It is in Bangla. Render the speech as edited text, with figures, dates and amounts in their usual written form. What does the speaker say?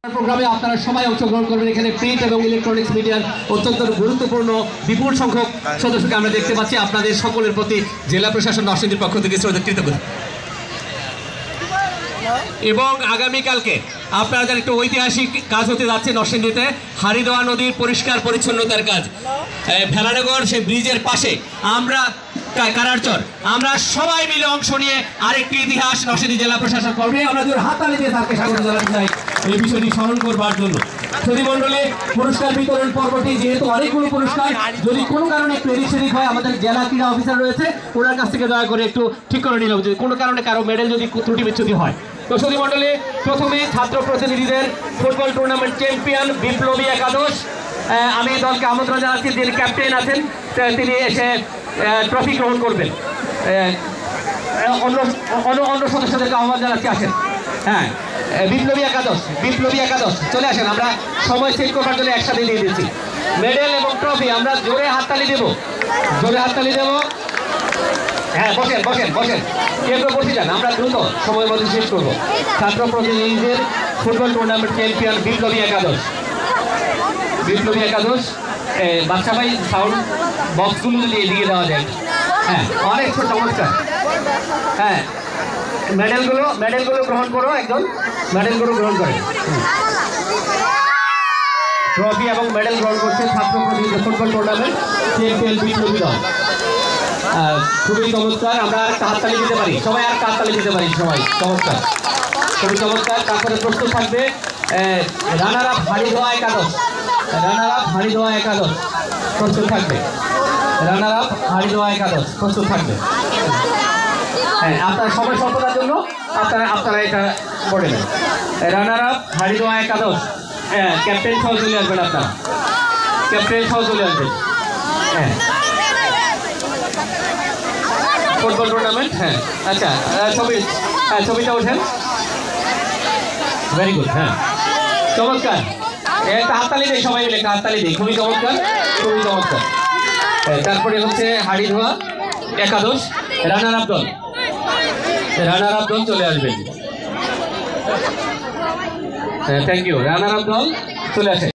প্রোগ্রামে আপনারা সবাই অংশগ্রহণ করবেন। এখানে প্রিন্ট এবং ইলেকট্রনিক্স মিডিয়ার অত্যন্ত গুরুত্বপূর্ণ বিপুল সংখ্যক সদস্যকে আমরা দেখতে পাচ্ছি। আপনাদের সকলের প্রতি জেলা প্রশাসন নরসিংদীর পক্ষ থেকে শ্রদ্ধা কৃতজ্ঞতা। এবং আগামীকালকে আপনারা জানেন একটু ঐতিহাসিক কাজ হতে যাচ্ছে নরসিংদীতে, হারিদোয়া নদীর পরিষ্কার পরিচ্ছন্নতার কাজ। ভেলানগর সেই ব্রিজের পাশে আমরা কারারচর আমরা সবাই মিলে অংশ নিয়ে আরেকটি ইতিহাস নরসিংদী জেলা প্রশাসন করবে। আমরা জোর হাততালি দিয়ে তাকে স্বাগত জানাতে চাই এই বিষয়টি স্মরণ করবার জন্য। সুধীমণ্ডলী, পুরস্কার বিতরণ পর্বটি যেহেতু অনেকগুলো পুরস্কার, যদি কোনো কারণে একটু এদিক সেদিক হয়, আমাদের জেলা ক্রীড়া অফিসার রয়েছে, ওনার কাছ থেকে দয়া করে একটু ঠিক করে নিলাম যদি কোনো কারণে কারো মেডেল যদি ত্রুটি বিচ্ছুতি হয়। তো সুধীমণ্ডলী, প্রথমে ছাত্র প্রতিনিধিদের ফুটবল টুর্নামেন্ট চ্যাম্পিয়ন বিপ্লবী একাদশ, আমি দলকে আমন্ত্রণ জানাচ্ছি, যিনি ক্যাপ্টেন আছেন তিনি এসে ট্রফি গ্রহণ করবেন। অন্য সদস্যদেরকে আহ্বান জানাচ্ছি, আসেন। হ্যাঁ, বিপ্লবী একাদশ চলে আসেন। আমরা সময় সেট করবার জন্য একসাথে দিয়ে দিচ্ছি মেডেল এবং ট্রফি। আমরা জোরে হাততালি দেব। হ্যাঁ, বসেন কেউ বসে যান, আমরা দ্রুত সময়ের মধ্যে শেষ করবো। ছাত্র প্রতিনিধিদের ফুটবল টুর্নামেন্ট চ্যাম্পিয়ন বিপ্লবী একাদশ। বাচ্চা ভাই সাউন্ড বক্সগুলো যদি এদিকে দেওয়া যায়। হ্যাঁ, অনেক চমৎকার। হ্যাঁ, মেডেলগুলো গ্রহণ করো, একজন মেডেলগুলো গ্রহণ করে ট্রফি এবং মেডেল গ্রহণ করছে ছাত্র প্রতিনিধি ফুটবল টুর্নামেন্ট চ্যাম্পিয়ন বিপ্লবী দল। খুবই চমৎকার। আমরা আর হাততালি দিতে পারি, সবাই আর হাততালি দিতে পারি, সবাই চমৎকার, খুবই চমৎকার। তারপরে প্রস্তুত থাকবে রানার আপ হারিদোয়া একাদশ প্রস্তুত থাকবে। হ্যাঁ, আপনার সময় স্বল্পতার জন্য আপনারা এটা পড়ে নেন। রানার আপ হারিদোয়া একাদশ, হ্যাঁ, ক্যাপ্টেন সহ চলে আসবেন। হ্যাঁ, ফুটবল টুর্নামেন্ট। হ্যাঁ, আচ্ছা, ছবিটা ওঠেন। Very good. হ্যাঁ, চমৎকার। একটা হাততালি দেয়, সবাই মিলে একটা হাততালি দিই। খুবই চমৎকার। তারপরে হচ্ছে হারিদোয়া একাদশ রানার আপ দল চলে আসবেন। Thank you. রানার আপ দল চলে আসে।